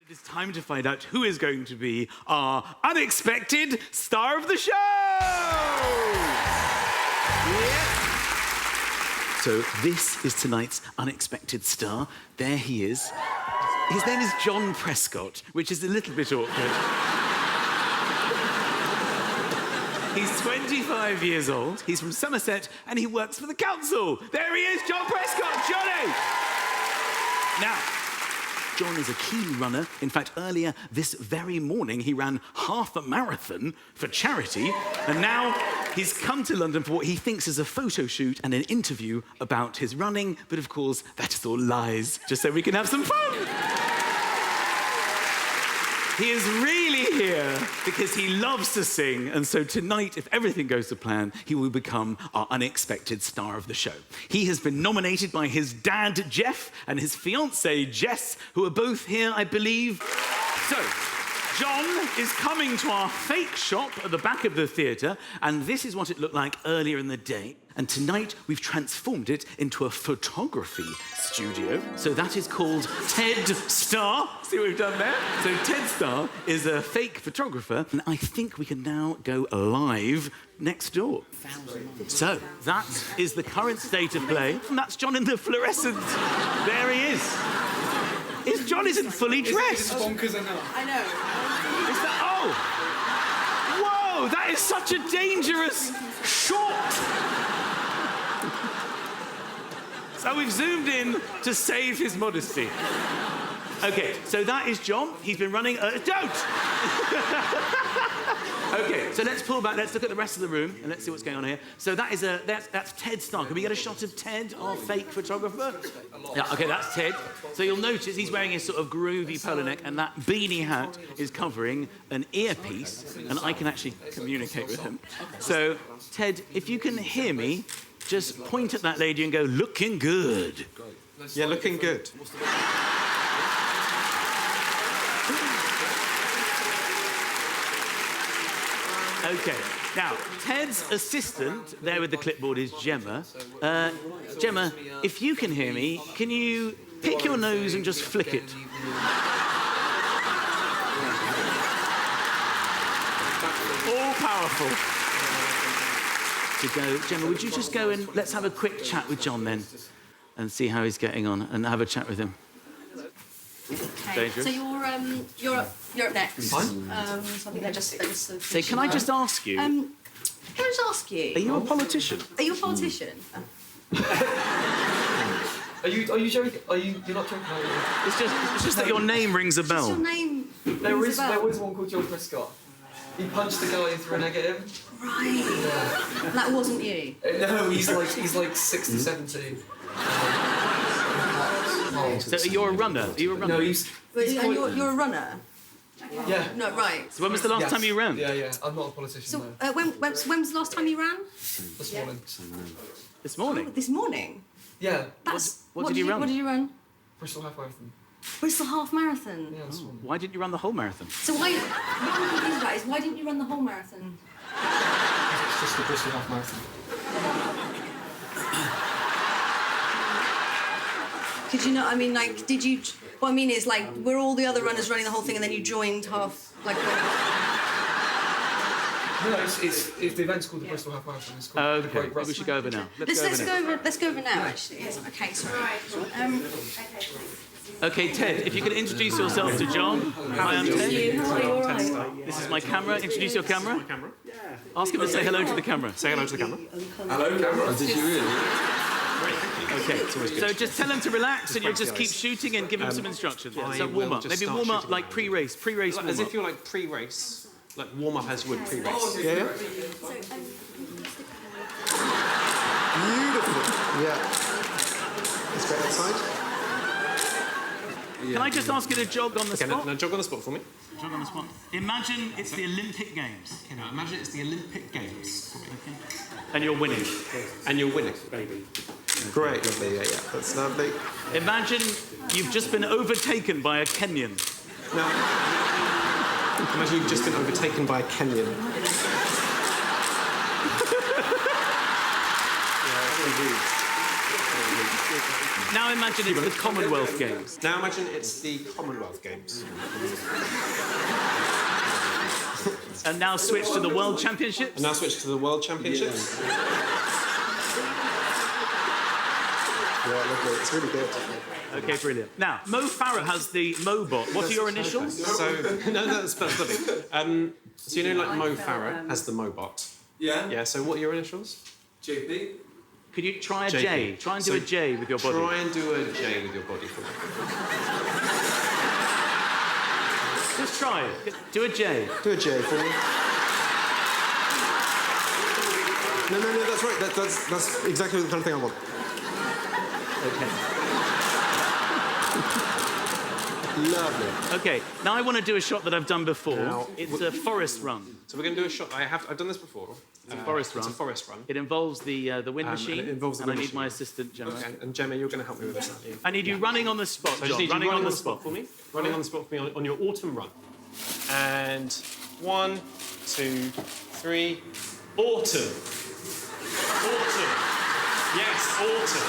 It is time to find out who is going to be our unexpected star of the show! Yeah. So this is tonight's unexpected star. There he is. His name is John Prescott, which is a little bit awkward. He's 25 years old, he's from Somerset, and he works for the council. There he is, John Prescott, Johnny! Now, John is a keen runner. In fact, earlier this very morning, he ran half a marathon for charity, and now he's come to London for what he thinks is a photo shoot and an interview about his running, but of course, that is all lies, just so we can have some fun. He is really here because he loves to sing, and so tonight, if everything goes to plan, he will become our unexpected star of the show. He has been nominated by his dad, Jeff, and his fiancée, Jess, who are both here, I believe. So, John is coming to our fake shop at the back of the theatre, and this is what it looked like earlier in the day. And tonight, we've transformed it into a photography studio. So that is called Ted Star. See what we've done there? So Ted Star is a fake photographer, and I think we can now go live next door. So that is the current state of play. And that's John in the fluorescent. There he is. John isn't fully dressed. It's bonkers enough. I know. Is that... Oh! Whoa, that is such a dangerous shot. So we've zoomed in to save his modesty. OK, so that is John. He's been running... Don't! OK, so let's pull back. Let's look at the rest of the room and let's see what's going on here. So that is that's Ted Star. Can we get a shot of Ted, our fake photographer? Yeah, OK, that's Ted. So you'll notice he's wearing a sort of groovy polo neck, and that beanie hat is covering an earpiece, and I can actually communicate with him. So, Ted, if you can hear me, just point at that lady and go, looking good. Yeah, looking good. OK, now, Ted's assistant, there with the clipboard, is Gemma. Gemma, if you can hear me, can you pick your nose and just flick it? All powerful. To go, Gemma, would you just go and let's have a quick chat with John then and see how he's getting on and have a chat with him. Okay. So you're up next. Fine. So I think they're just So can I just ask you? Can I just ask you? Are you a politician? Are you a politician? Are you joking? You're not joking? It's just that your name rings a bell. What's your name? There was one called John Prescott. He punched the guy through a negative. Right. Yeah. That wasn't you. No, he's like 60, 70. So you're a runner? Are you a runner? No, You're a runner? Yeah. No, right. So when was the last time you ran? Yeah. I'm not a politician, So no. when was the last time you ran? This morning. This morning? Oh, this morning? Yeah. What did you run? What did you run? Bristol Half Marathon. Bristol Half Marathon? Yeah, this morning. Why didn't you run the whole marathon? So what I'm confused about is why didn't you run the whole marathon? It's just the Bristol Half Marathon. Could you not, I mean, like, did you... What I mean is, like, were all the other runners running the whole thing and then you joined half, like... No, it's the event's called the Bristol Half Marathon. It's called the Okay, Great Run. we should go over now. Let's go over now, actually. Yes, okay, sorry. Okay, Ted, if you could introduce yourself to John. Hi, I'm Ted. How are you? All right. This is my camera. Introduce your camera. Ask him to say hello to the camera. Say hello to the camera. Hello, camera. Did you really? Okay, so just tell him to relax and you'll just keep shooting and give him some instructions. So warm up. Maybe warm up like pre-race. Pre-race warm up. As if you're like pre-race, like warm up as you would pre-race. Yeah. Beautiful. Yeah. Let's go outside. Can I just ask you to jog on the spot? Now jog on the spot for me. Jog on the spot. Imagine it's the Olympic Games. Okay, now imagine it's the Olympic Games. Okay. And you're winning. And you're winning, baby. Great, lovely, yeah, that's lovely. Imagine you've just been overtaken by a Kenyan. Now, imagine you've just been overtaken by a Kenyan. Now imagine it's the Commonwealth Games. Now imagine it's the Commonwealth Games. And now switch to the World Championships. And now switch to the World Championships. Yeah, lovely. It's really good. Okay, brilliant. Now, Mo Farah has the Mobot. What are your initials? So, no, that's lovely. So you know, like Mo Farah has the Mobot. Yeah? Yeah. So what are your initials? JP? Could you try a JP. J? Try and do a J with your body. Try and do a J with your body for me. Just try it. Do a J. Do a J for me. No, that's right. That's exactly the kind of thing I want. Okay. Lovely. Okay, now I want to do a shot that I've done before. Now, It's a forest run. So we're going to do a shot. I've done this before. It's a forest run. It's a forest run. It involves the wind machine. and it involves the and wind I need machine. my assistant, Gemma. Okay. And Gemma, you're going to help me with this, aren't you? I need you running on the spot, So I just John. need you Running on the spot. for me. Running on the spot for me on your autumn run. And 1, 2, 3. Autumn. Autumn. Yes, autumn.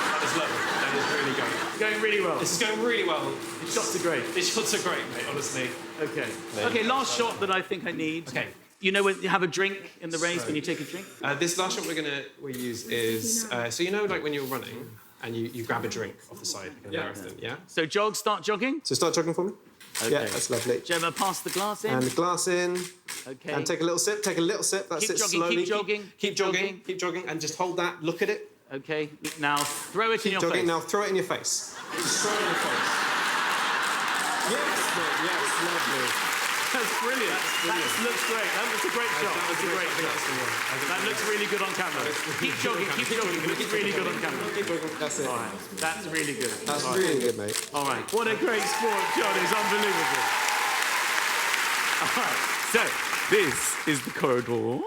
That is lovely. That is really going. Going really well. This is going really well. Your shots are great. These shots are great, mate, honestly. Okay. Okay, last shot that I think I need. Okay. You know when you have a drink in the race, when you take a drink? This last shot we use is so you know, like when you're running and you grab a drink off the side in a marathon, yeah. So start jogging. So start jogging for me. Okay. Yeah, that's lovely. Gemma, pass the glass in. And the glass in. Okay. And take a little sip. Take a little sip. That's Keep it. jogging, Slowly. keep jogging, Keep jogging. Keep jogging. And just hold that. Look at it. Okay. Now throw it in your Jogging. face. Now throw it in your face. Just throw it in your face. Yes, mate. Yes, lovely. That's brilliant. That looks great. That looks a great shot. That's a great shot. That looks really good on camera. Keep jogging. Keep jogging. It looks really good on camera. Keep jogging. That's it. All right. That's really good. That's All right. really good, mate. All right. What a great sport, John. It's unbelievable. All right. So this is the corridor.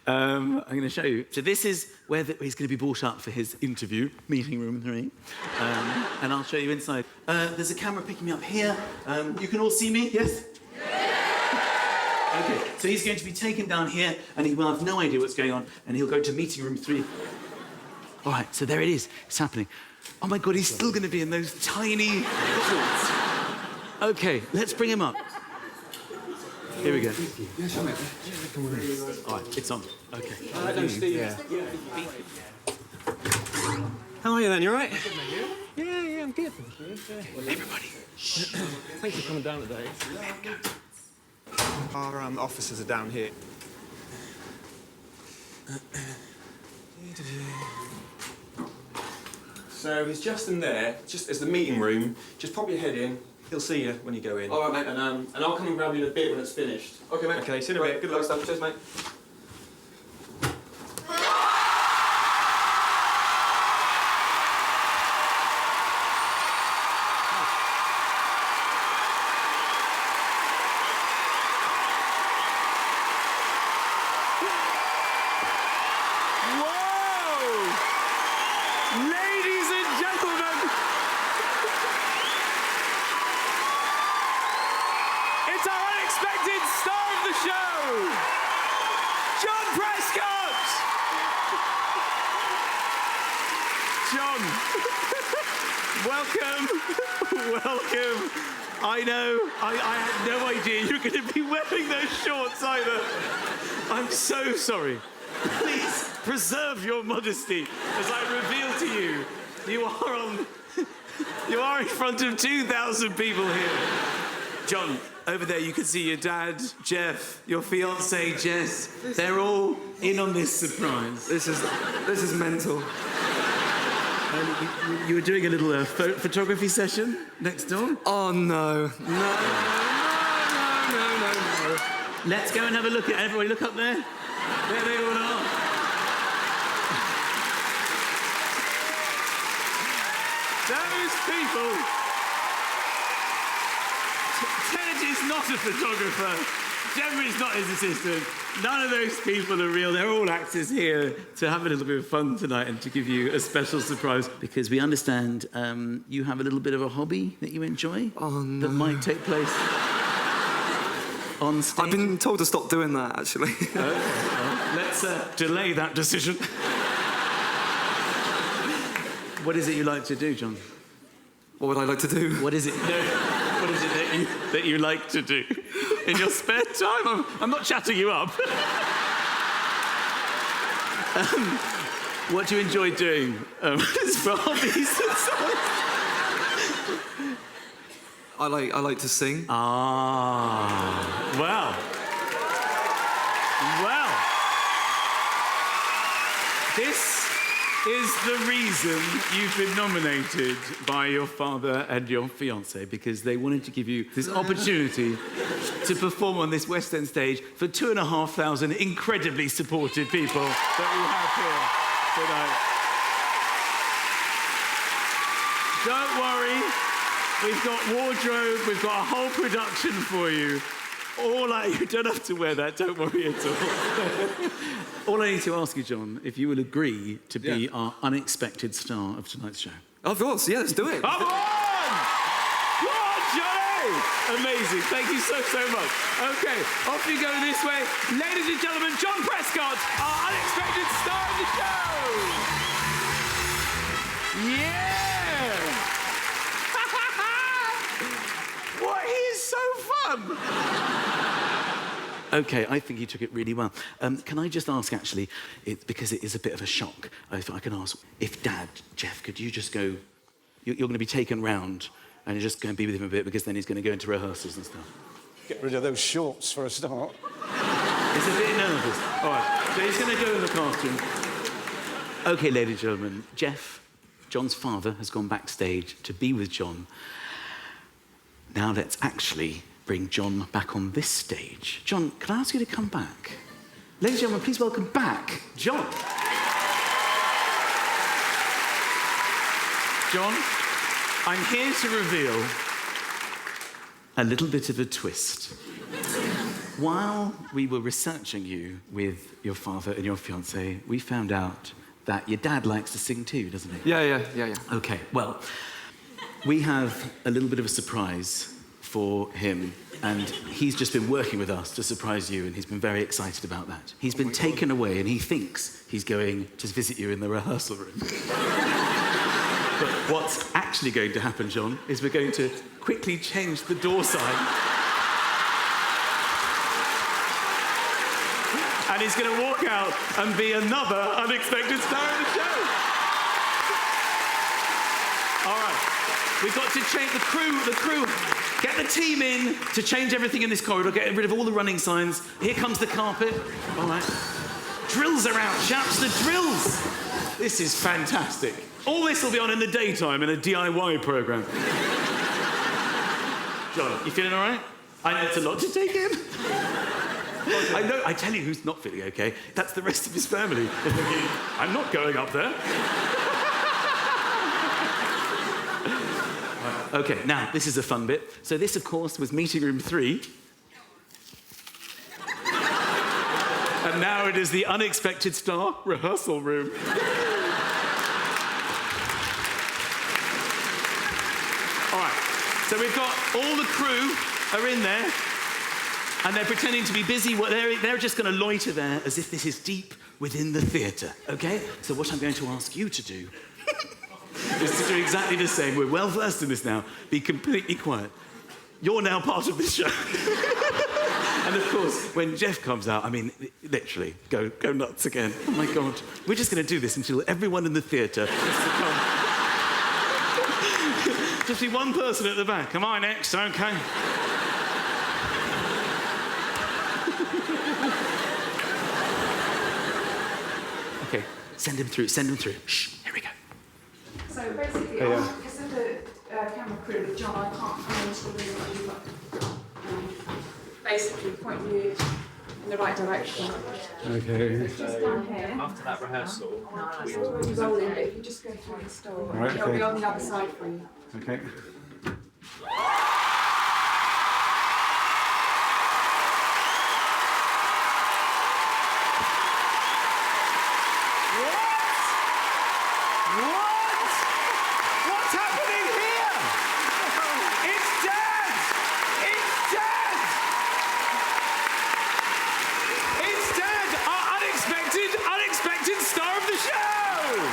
I'm going to show you. So this is where he's going to be brought up for his interview, meeting room 3. And I'll show you inside. There's a camera picking me up here. You can all see me, yes? Okay, so he's going to be taken down here, and he will have no idea what's going on, and he'll go to meeting room 3. All right, so there it is. It's happening. Oh my God, he's still going to be in those tiny shorts. Okay, let's bring him up. Here we go. All right, it's on. Okay. How are you then? You all right? Yeah, I'm good. Everybody. Thanks for coming down today. Our offices are down here. So he's just in there, just as the meeting room. Just pop your head in. He'll see you when you go in. All right, mate. And I'll come and grab you in a bit when it's finished. Okay, mate. Okay, see you in a bit. Good luck. Stuff. Cheers, mate. Whoa! Ladies and gentlemen, it's our unexpected star of the show, John Prescott! John, welcome. I know, I had no idea you were going to be wearing those shorts either. I'm so sorry. Please preserve your modesty as I reveal to you, you are in front of 2,000 people here. John, over there you can see your dad, Jeff, your fiancée, Jess. They're all in on this surprise. This is mental. You were doing a little photography session next door? Oh no. No. Let's go and have a look at everybody. Look up there. There they all are. Those people. Ted is not a photographer. Gemma is not his assistant. None of those people are real. They're all actors here to have a little bit of fun tonight and to give you a special surprise because we understand you have a little bit of a hobby that you enjoy that might take place on stage. I've been told to stop doing that, actually. Okay, well, let's delay that decision. What is it you like to do, John? What would I like to do? What is it? No, what is it that you like to do in your spare time? I'm not chatting you up. What do you enjoy doing for hobbies? I like to sing. Ah, well. This is the reason you've been nominated by your father and your fiancée, because they wanted to give you this opportunity to perform on this West End stage for 2,500 incredibly supportive people that we have here tonight. Don't worry, we've got wardrobe, we've got a whole production for you. You don't have to wear that, don't worry at all. All I need to ask you, John, if you will agree to be our unexpected star of tonight's show. Of course, yeah, let's do it. Come on! Come on, Johnny! Amazing, thank you so much. Okay, off you go this way. Ladies and gentlemen, John Prescott, our unexpected star of the show! Yeah! What? He is so fun! Okay, I think he took it really well. Can I just ask, actually, because it is a bit of a shock, if I can ask, if Dad, Jeff, could you just go... You're going to be taken round and you're just going to be with him a bit, because then he's going to go into rehearsals and stuff. Get rid of those shorts for a start. He's a bit nervous. All right, so he's going to go in the costume. OK, ladies and gentlemen, Jeff, John's father, has gone backstage to be with John. Now let's actually bring John back on this stage. John, can I ask you to come back? Ladies and gentlemen, please welcome back John. John, I'm here to reveal a little bit of a twist. While we were researching you with your father and your fiancée, we found out that your dad likes to sing too, doesn't he? Yeah. OK, well, we have a little bit of a surprise for him, and he's just been working with us to surprise you, and he's been very excited about that. He's been taken away, and he thinks he's going to visit you in the rehearsal room. But what's actually going to happen, John, is we're going to quickly change the door sign. And he's going to walk out and be another unexpected star of the show. All right. We've got to change the crew. Get the team in to change everything in this corridor, get rid of all the running signs. Here comes the carpet. All right. Drills are out, chaps, the drills. This is fantastic. All this will be on in the daytime in a DIY programme. John, you feeling all right? I know it's a lot to take in. I know, I tell you who's not feeling okay. That's the rest of his family. They're thinking, I'm not going up there. OK, now, this is a fun bit. So this, of course, was meeting room 3. And now it is the unexpected star rehearsal room. All right, so we've got all the crew are in there, and they're pretending to be busy. They're just going to loiter there as if this is deep within the theatre, OK? So what I'm going to ask you to do is to do exactly the same. We're well versed in this now. Be completely quiet. You're now part of this show. And of course, when Jeff comes out, I mean, literally, go nuts again. Oh my God. We're just going to do this until everyone in the theatre has to come. Just be one person at the back. Am I next? OK. OK, send him through. Shh, here we go. So basically, because of the camera crew with John, I can't come into the room like you, basically point you in the right direction. Okay. Just down here. After that rehearsal, It's already rolling, but if you just go through the store, Right, it'll be okay. on the other side for you. Okay. What's happening here? It's Dad! It's Dad! It's Dad, our unexpected star of the show!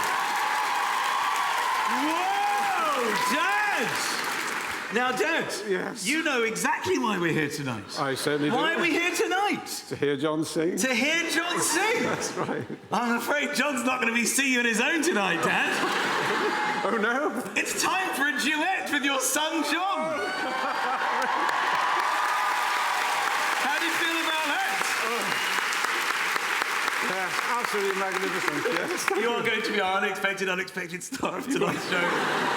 Dad. Yes. You know exactly why we're here tonight. I certainly do. Why are we here tonight? To hear John sing. To hear John sing. That's right. I'm afraid John's not going to be singing on his own tonight, Dad. Oh, no? It's time for a duet with your son, John. How do you feel about that? Yeah, absolutely magnificent, yes. You are going to be our unexpected star of tonight's show.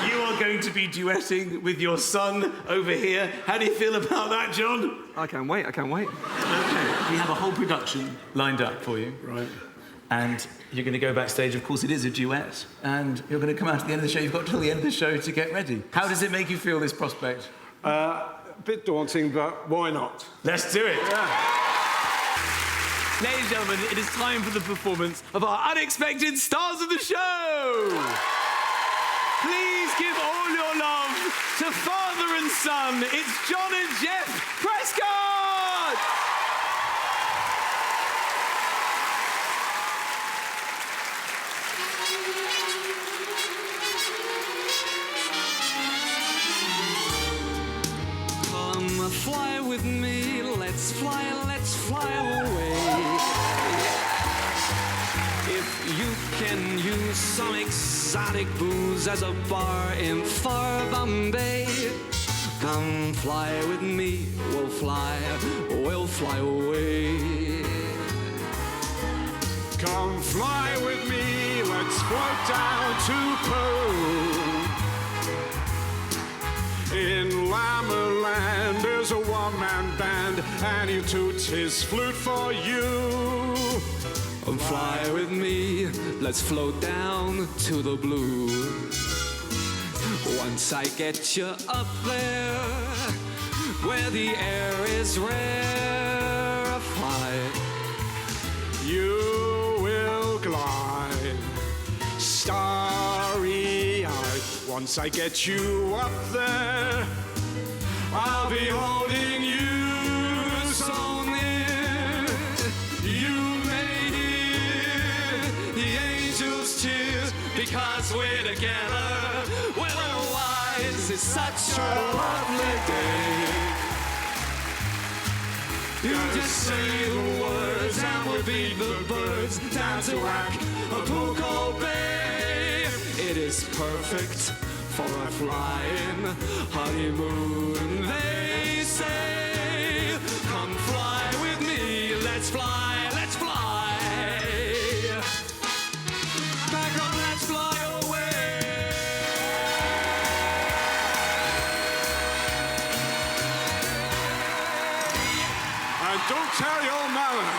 You are going to be duetting with your son over here. How do you feel about that, John? I can't wait. Okay, we have a whole production lined up for you. Right. And you're going to go backstage. Of course, it is a duet. And you're going to come out at the end of the show. You've got till the end of the show to get ready. How does it make you feel, this prospect? A bit daunting, but why not? Let's do it. Yeah. Ladies and gentlemen, it is time for the performance of our unexpected stars of the show. Please give all your love to father and son. It's John and Jeff Prescott. Come fly with me, let's fly away. If you can use some exotic booze as a bar in far Bombay, come fly with me, we'll fly away. Come fly with me, let's float down to Peru. In Lammerland there's a one-man band, and he toots his flute for you. Come fly with me, let's float down to the blue. Once I get you up there, where the air is rarefied, You will glide, starry-eyed. Once I get you up there, I'll be holding you so near. You may hear the angels cheer, because we're together. Weather-wise, it's such a lovely day. You just say the words and we'll beat the birds down to Acapulco Bay. It is perfect for a flying honeymoon, they say. Come fly with me, let's fly, let's fly. Back up, let's fly away. And don't tell your mother.